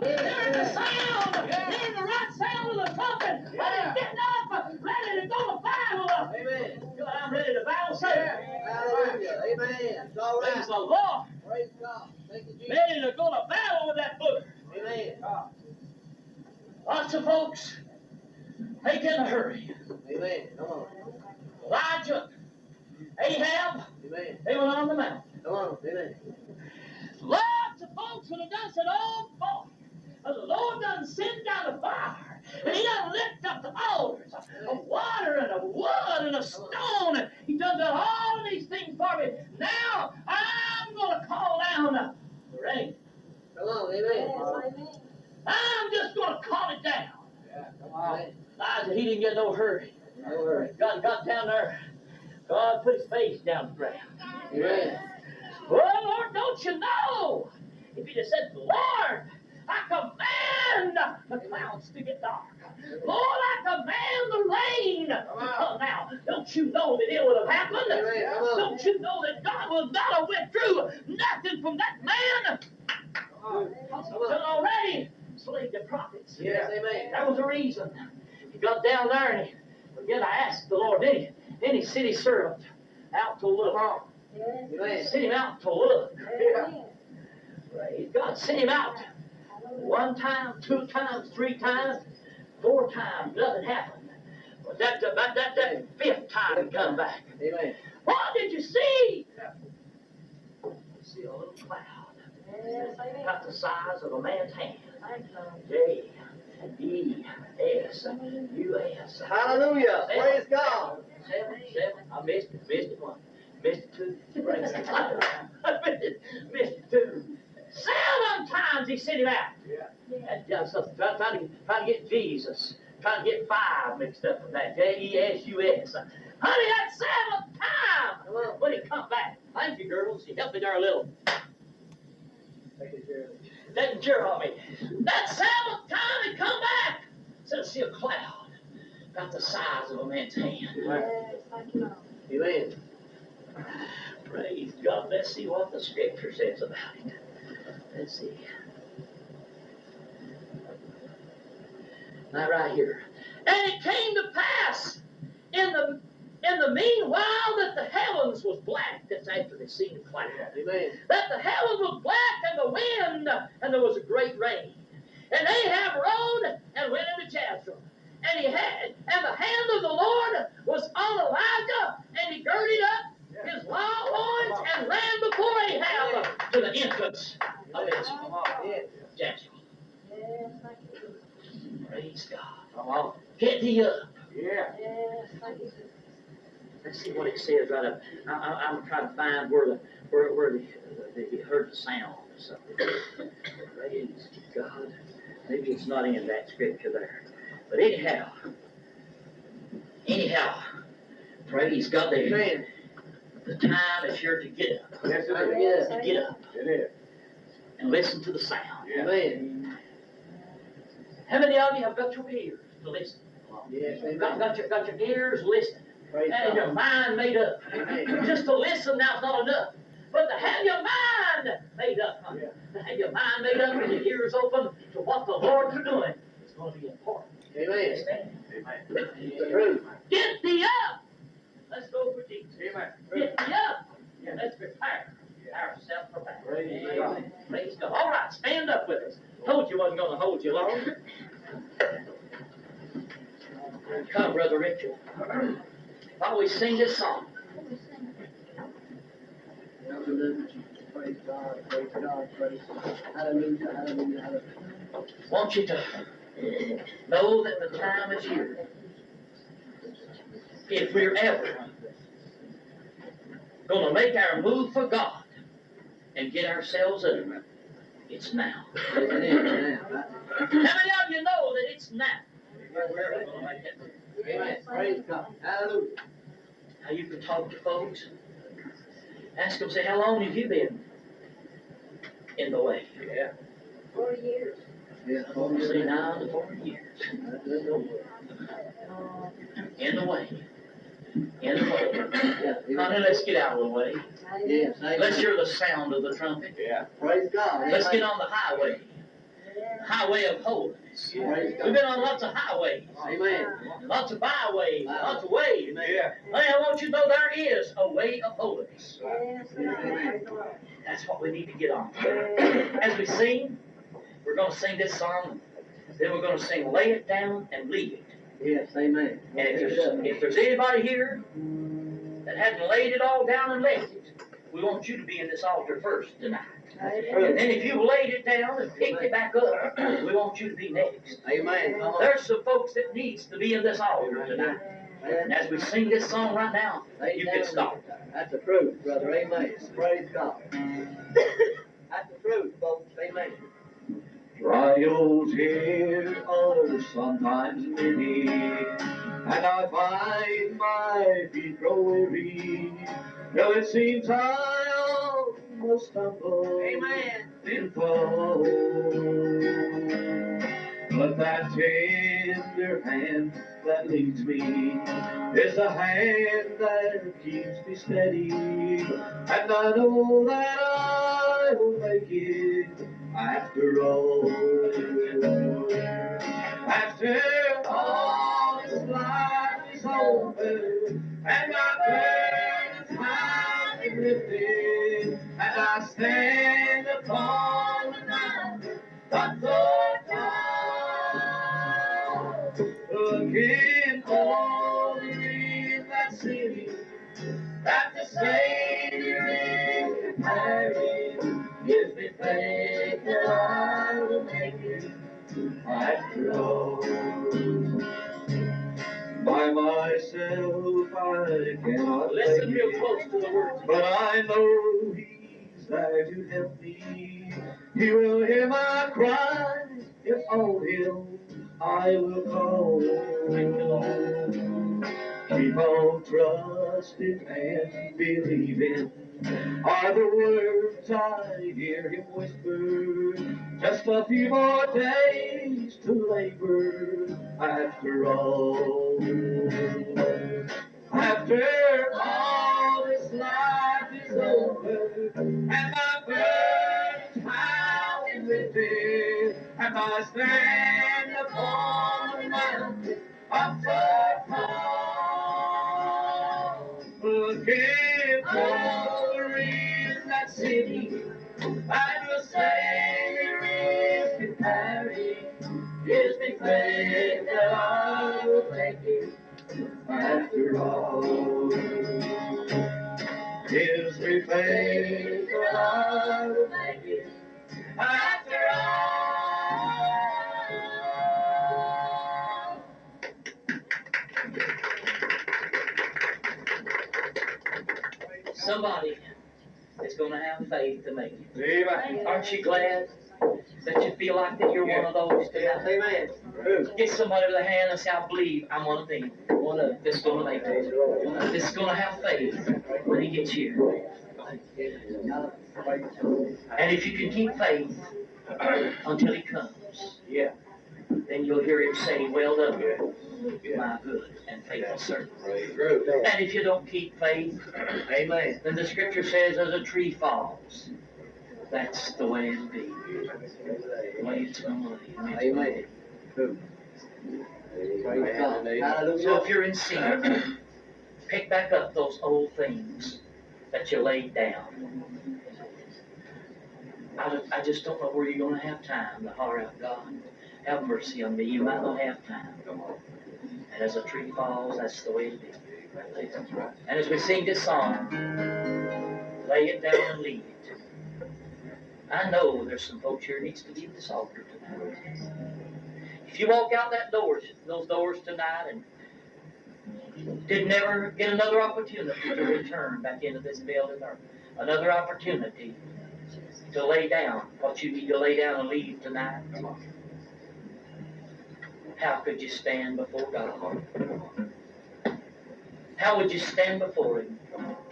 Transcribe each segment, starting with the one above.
There's the sound. There's the right sound of the trumpet. And he's getting up, ready to go to battle. Amen. God, I'm ready to battle, sir. Hallelujah. Amen. It's all right. Praise the Lord. Praise God. Thank you, Jesus. Ready to go to battle with that booger. Amen. Lots of folks make in a hurry. Amen. Come on. Elijah, Ahab, Amen. they went on the mountain. Come on. Amen. Lots of folks would have done said, oh boy, the Lord done sent down a fire. And he done lift up the altars of water and of wood and of stone. And he done all of these things for me. Now I'm going to call down the rain. Come on. Amen. I'm just going to call it down. Yeah. Come on. Elijah, he didn't get no hurry. No worries. God got down there. God put his face down the ground. Amen. Well, Lord, don't you know? If he'd have said, Lord, I command the clouds to get dark. Lord, I command the rain to come now. Don't you know that it would have happened? Amen. Don't you know that God would not have withdrew nothing from that man? Done already slayed the prophets. Yes. Amen. That was the reason. He got down there and he began to ask the Lord. Then he sent his servant out to look. Amen. Sent him out to look. Praise God. Sent him out. 1 time, 2 times, 3 times, 4 times. Nothing happened. But that 5th time he come back. Amen. What did you see? You see a little cloud. About the size of a man's hand. J-E-S-U-S. Hallelujah. Praise God. 7. I missed it 1. Missed it 2. Praise God. I missed it 2. 7 times he sent him out. And just trying to get Jesus. Trying to get 5 mixed up with that. J-E-S-U-S. Honey, that 7th time when he come back. Thank you, girls. You helped me there a little. Taking care of me. That 7th time he come back. Said, see a cloud about the size of a man's hand. Amen. Praise God. Let's see what the scripture says about it. Let's see. Now right here. And it came to pass in the meanwhile that the heavens was black. That's after they seen the cloud. Amen. That the heavens was black and the wind, and there was a great rain. And Ahab rode and went into Jezreel. And the hand of the Lord was on Elijah, and he girded up his long loins and ran before Ahab to the entrance of Jezreel. Praise God. Get thee up. Yeah. Let's see what it says right up. I'm trying to find where they heard the sound. So, praise God. Maybe it's not in that scripture there. But anyhow, praise God. Amen. The time is here to get up. Yes, it is. To get up It is. and listen to the sound. Amen. How many of you have got your ears to listen? Yes, Got your ears listening. Praise And your mind made up. Amen. Just to listen now is not enough. But to have your mind made up. To have your mind made up and your ears open to what the Lord's doing is going to be important. Amen. Amen. The truth. Get thee up. Let's go for Jesus. Amen. Get thee up. And let's prepare ourselves for battle. Praise God. Praise God. All right, stand up with us. Told you wasn't going to hold you long. Come, Brother Richard. Why don't we sing this song? Praise God. Praise God. Praise God. Hallelujah. Hallelujah. Hallelujah. Want you to know that the time is here. If we're ever going to make our move for God and get ourselves in, it's now. How many of you know that it's now? We're ever going to make that move. Amen. Praise God. Hallelujah. Now you can talk to folks. Ask them, say, how long have you been in the way? Yeah. 40 years. Yeah. Say 9 to 40 years. In the way. In the way. Honey, let's get out of the way. Yes. Let's hear the sound of the trumpet. Yeah. Praise God. Let's get on the highway. highway of holiness. Praise We've been on lots of highways, Amen. lots of byways, lots of ways. Yeah. Hey, I want you to know there is a way of holiness. Amen. That's what we need to get on. As we sing, we're going to sing this song, then we're going to sing Lay It Down and Leave It. Yes, amen. And if there's anybody here that hadn't laid it all down and left it, we want you to be in this altar first tonight. And then if you've laid it down and picked it back up, we want you to be next. Amen. Come on. There's some folks that needs to be in this altar tonight. And as we sing this song right now, you can stop. That's the truth, brother. Amen. Praise God. That's the truth, folks. Amen. Trials here are sometimes many, and I find my feet grow weary. Though it seems I almost stumble and fall, but that tender hand that leads me is the hand that keeps me steady, and I know that I will make it. After all, after all this life is over, and my burdens have been lifted, and I stand upon the mountain top so tall, looking over in that city that the Savior is preparing. Gives me faith that I will make it after all. By myself I cannot Listen make real it, close to the words. but I know He's there to help me. He will hear my cry. If on Him I will call. Thank you, Lord. Keep on trusting and believing are the words I hear Him whisper. Just a few more days to labor after all. After all this life is over, and my burdens have been lifted, and I stand upon the mountain of so tall, looking over in that city, and the Savior is preparing. Gives me faith that I will make it after all. Gives me faith that I will make it after all. Somebody is going to have faith to make it. Amen. Aren't you glad that you feel like that you're one of those Yes, tonight? amen. Get somebody with a hand and say, I believe I'm one of them. One of that's going to make it. That's going to have faith when he gets here. And if you can keep faith until he comes, Yeah. then you'll hear him say, well done, my good and faithful servant. True. And if you don't keep faith, Amen. then the scripture says as a tree falls, that's the way it'll be. The way it's going to be. Amen. True. Praise God. So Hallelujah. if you're in sin, pick back up those old things that you laid down. I just don't know where you're going to have time to holler out, God, have mercy on me. You might not have time. And as a tree falls, that's the way it is. And as we sing this song, lay it down and leave it. I know there's some folks here needs to be at this altar tonight. If you walk out those doors tonight and did never get another opportunity to return back into this building or another opportunity to lay down what you need to lay down and leave tonight, how could you stand before God? How would you stand before Him?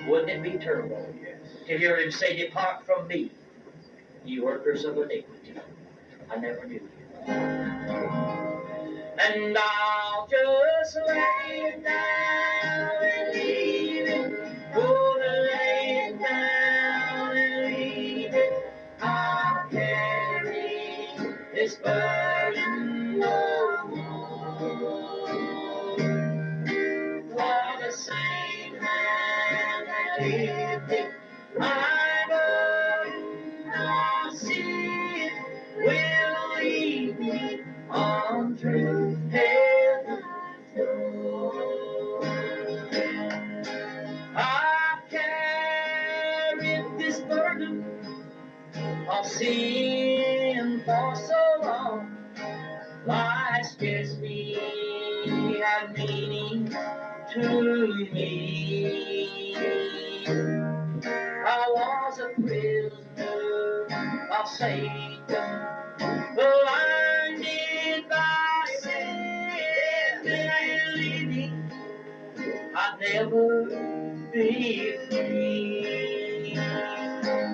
Wouldn't it be terrible to hear Him say, depart from me, you workers of iniquity. I never knew you. And I'll just lay it down and leave it. Gonna lay it down and leave it. I'll carry this burden no more. For the same hand that lifted my burden of sin will lead me on through heaven's door. I've carried this burden of sin for so long, life scarcely had meaning to me. I was a prisoner of Satan, blinded by sin and living, I'd never be free.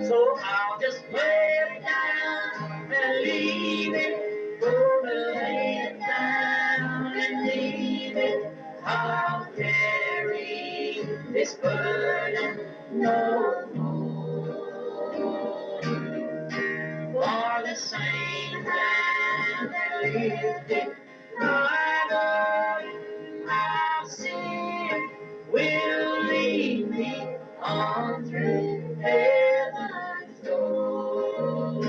So I'll just lay it down and leave it, gonna lay it down and leave it. I'll carry this burden no more. For the same hand that lifted my burden of sin will lead me on through heaven's door.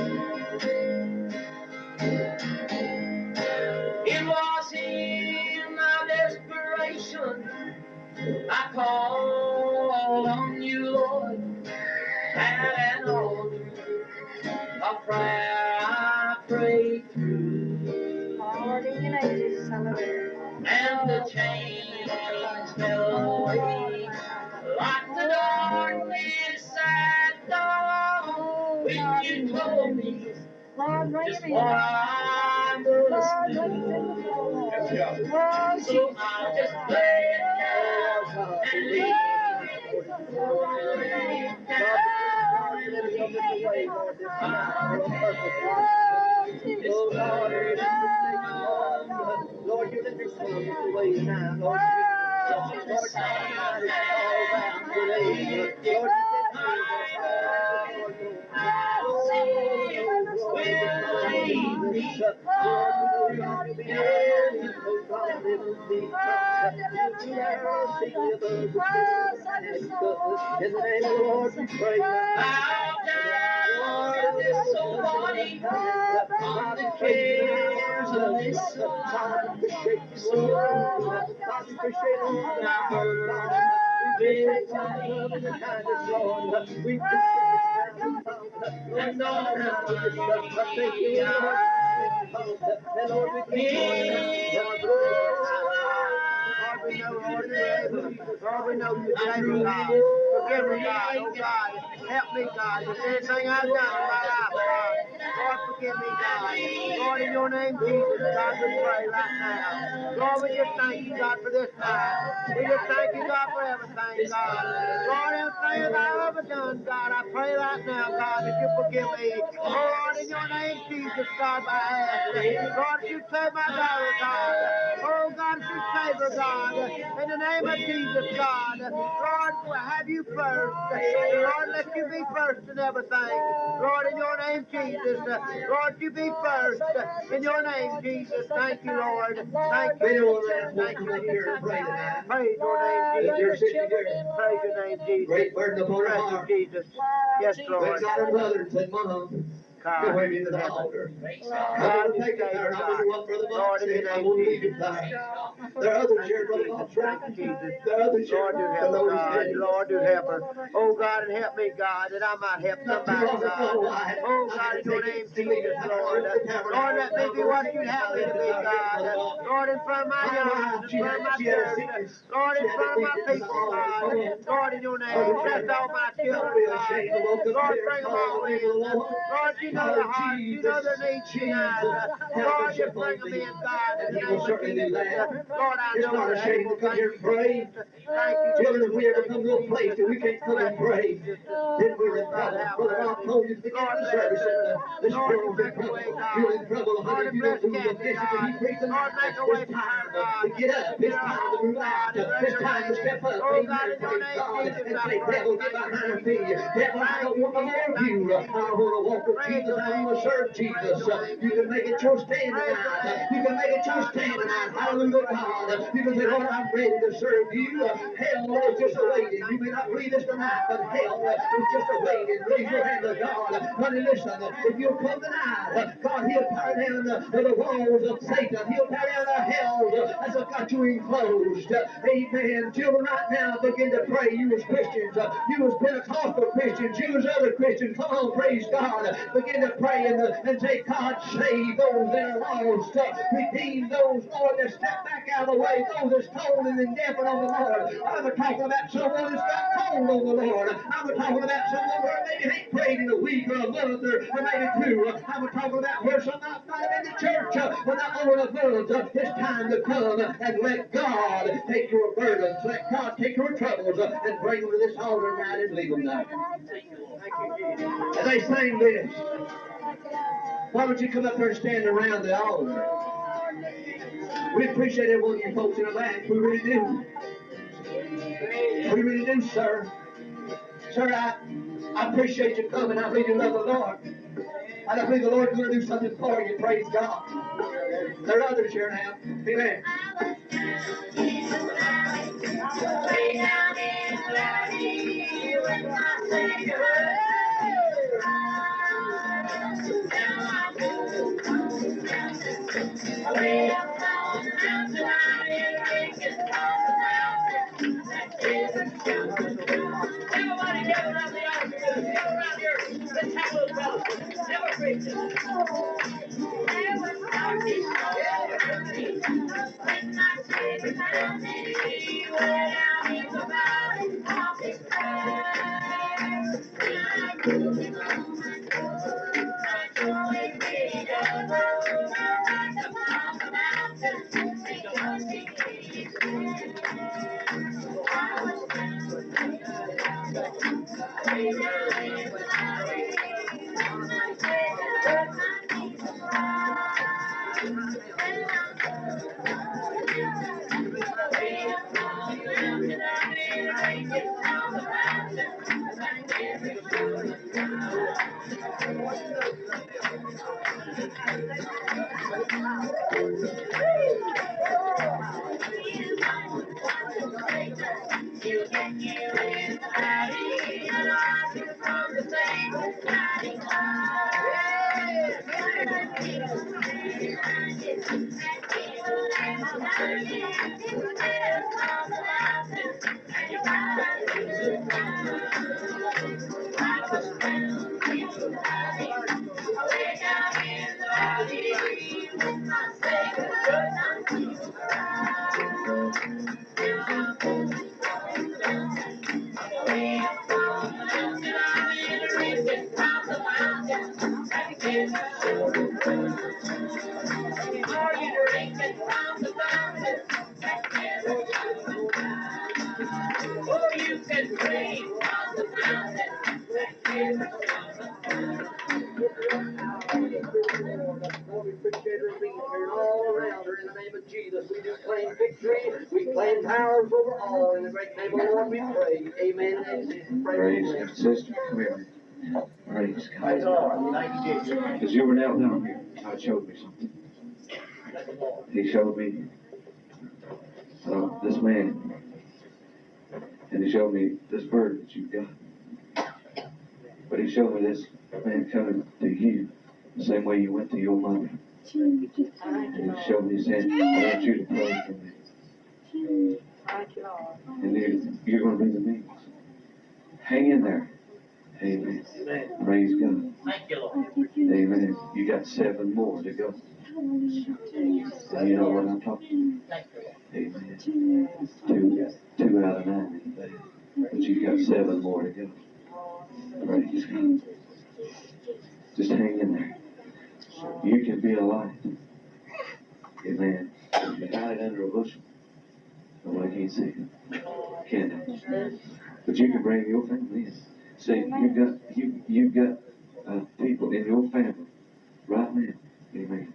It was in my desperation I called on you, Lord, at an altar of prayer I prayed through, and the chains fell away like the darkness at dawn when you told me just what I must do. So I'll just lay it down and leave it, lay it down. Lord, you let me come this way now, Lord. Lord, it's all about today. Lord, in the name of the Lord, we pray. Bow down this soul body on the cares of this life. So now burden with we and all Lord, we know you're able, God. Forgive me, God. Oh, God. Help me, God. If anything I've done in my life, God. Lord, forgive me, God. Lord, in your name, Jesus, God, we pray right now. Lord, we just thank you, God, for this night. We just thank you, God, for everything, God. Lord, everything that I've ever done, God, I pray right now, God, that you forgive me. Lord, in your name, Jesus, God, I ask. Lord, you save my daughter, God. Oh, God, you save her, God. In the name of Jesus, God. Lord, have you first. Lord, let you be first in everything. Lord, in your name, Jesus. Lord, you be first. In your name, Jesus. Thank you, Lord. Thank you, Lord. Thank you, Jesus. Praise your name, Jesus. Praise your name, Jesus. Great burden upon our Praise heart. you, Jesus. Yes, Lord. We got our brother and said, Mom, go with me to the altar. I'm going to take it there, and I'm going to do what Brother Bob said. I'm going to leave it there. There are others here, Brother Bob. There are others here. Lord, do help her, God. Lord, do help her. Oh, God, and help me, God, that I might help somebody, God. Oh, God, in your name, Jesus, Lord. Lord, let me be what you have me to be, God. Lord, in front of my young, in front of my church. Lord, in front of my people, God. Lord, in your name, bless all my children, God. Lord, bring them all in. Lord, you know the heart, you know their needs tonight. Lord, just bring them in, God, in the name of Jesus. Lord, I It's know not you're a shame able. to come here and pray. Thank you, Children, if we ever come to a place that we can't come and pray, then we're in trouble. Brother Bob told you at the beginning of the service that this girl's in trouble. You're in trouble Lord, if you bless don't move Kathy, physically, he preached Lord, make a way it's for her, time God. to get up. It's time to move out. It's time to step up. Oh, Amen. God, in your Praise name, God. Jesus, And I say, pray. devil, get behind me. Devil, I don't want no more of you. I want to walk with Jesus. I want to serve Jesus. You can make it your stand tonight. You can make it your stand tonight. Hallelujah, God. You can say, Lord, I'm ready to serve you. Hell is just a waiting. You may not believe this tonight, but hell is just a waiting. Raise your hand to God. Honey, listen, if you'll come tonight, God, he'll tear down the walls of Satan. He'll tear down the hell that's got you enclosed. Amen. Children, right now, begin to pray. You as Christians, you as Pentecostal Christians, you as other Christians, come on, praise God. Begin to pray and say, God, save those that are lost. Redeem those, Lord, that step back out of the way. Those that's cold and indifferent on the Lord. I'm talking about someone that's got cold on the Lord. I'm talking about someone where maybe they prayed in a week or a month or maybe two. I'm talking about where some might have been to church but not over a month. It's time to come and let God take your burdens. Let God take your troubles and bring them to this altar tonight and leave them there. As they sang this, why don't you come up here and stand around the altar? We appreciate every one of you folks in the back. We really do. We really do, sir. Sir, I appreciate you coming. I believe you love the Lord. And I believe the Lord's going to do something for you. Praise God. There are others here now. Amen. Everybody gather around the altar. Gather around here. Let's have a little fellowship. Celebrate this. Oh, you can pray on the mountain. Lord, we appreciate her being here and all around her in the name of Jesus. We do claim victory. We claim powers over all. In the great name of the Lord we pray. Amen and amen. Praise God. Sister, come here. Praise God. Praise the Lord. Thank you, Jesus. Because you were knelt down here, God showed me something. He showed me this man. And he showed me this bird that you've got. But he showed me this man coming to you the same way you went to your mother. And he showed me, he said, I want you to pray for me. And you're going to be the means. Hang in there. Amen. Praise God. Thank you, Lord. Amen. You got 7 more to go. And you know what I'm talking Thank you, Lord. about. Amen. 2 out of 9 in the bed. But you got 7 more to go. Praise God. Just hang in there. You can be a light. Amen. If you hide it under a bushel, nobody can see it. Can they? But you can bring your family in. See, you've got people in your family right now. Amen.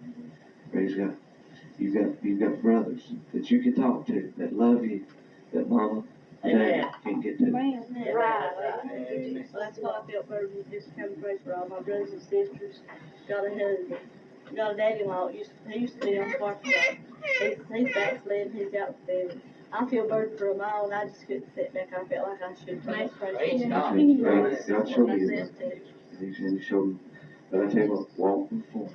You've got brothers that you can talk to that love you, that mama and daddy can't get to. Right. Well, that's why I felt burdened to just come pray for all my brothers and sisters. Got a husband. Got a daddy-in-law. He used to be on Park Road. He's backslid. He's got the family. I feel burdened for them all, and I just couldn't sit back. I felt like I should pray for them. God showed me that. He showed me. But I tell you what, walk before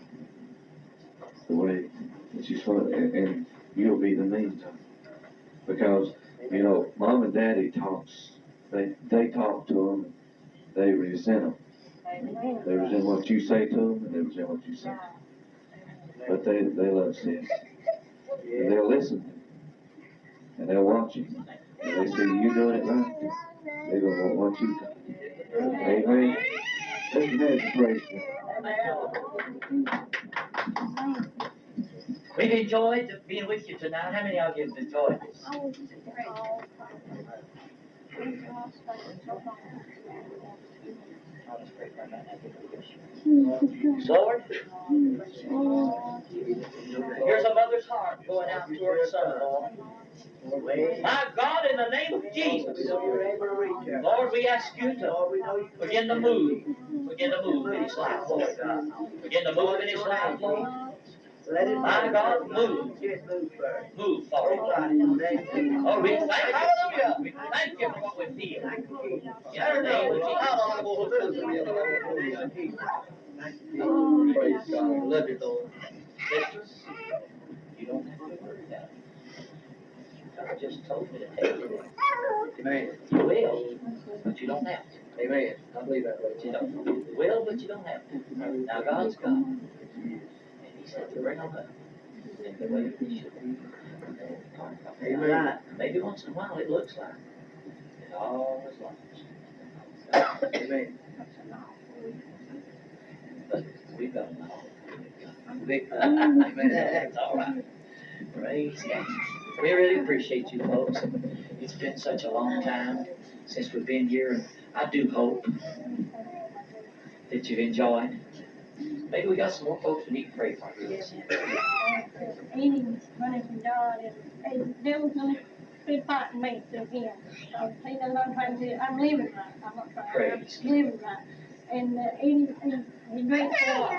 the way that you're supposed to, and you'll be the meantime. Because, you know, mom and daddy talks, they talk to them, they resent them. They resent what you say to them, and they resent what you say. But they love sin. And they'll listen. And they'll watch you. And they see you doing it right, they're going to want what you do. Amen. Let's praise God. We've enjoyed being with you tonight. How many of you have enjoyed this? Lord, here's a mother's heart going out to her son, Lord. My God, in the name of Jesus, Lord, we ask you to begin to move. Begin to move in his life, Lord. Begin to move in his life, Lord. My God, move. Move forward. Oh, we thank you. Hallelujah. We thank you for what we feel. In the name of Jesus. Praise God. Love you, Lord. You don't have to worry about it. God just told me to tell you that. Amen. You will, but you don't have to. Amen. I believe that way. You will, but you don't have to. Now God's God. And he said to bring them up in the way they should be. Amen. Maybe once in a while it looks like it always likes. Amen. But we've got a call. Amen. That's all right. Praise God. We really appreciate you folks. It's been such a long time since we've been here, and I do hope that you've enjoyed. Maybe we got some more folks we need to pray for. Eating money from God, and the devil's gonna be fighting me through him. So he knows I'm trying to. I'm living right. I'm not trying. Praise I'm living right. And eating, he drinks a lot,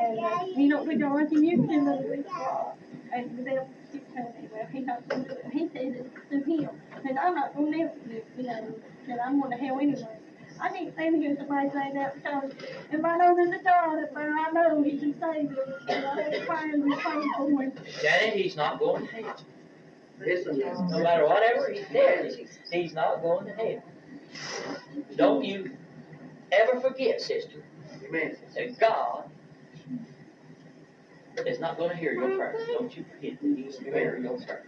and he don't do nothing. You can do it a lot. And the devil keeps telling me, well, he's not going to do it. He says it's through him. And I'm not going to live with you, that I'm going to hell anyway. I can't stand to hear somebody say that because if I know there's a God up there, I know he can save me. And I have to find and pray for him. Janet, he's not going to hell. Listen, No matter whatever he does, he's not going to hell. Don't you ever forget, sister, Amen. that God is not going to hear your prayers. Don't you forget that he's going to hear your prayers.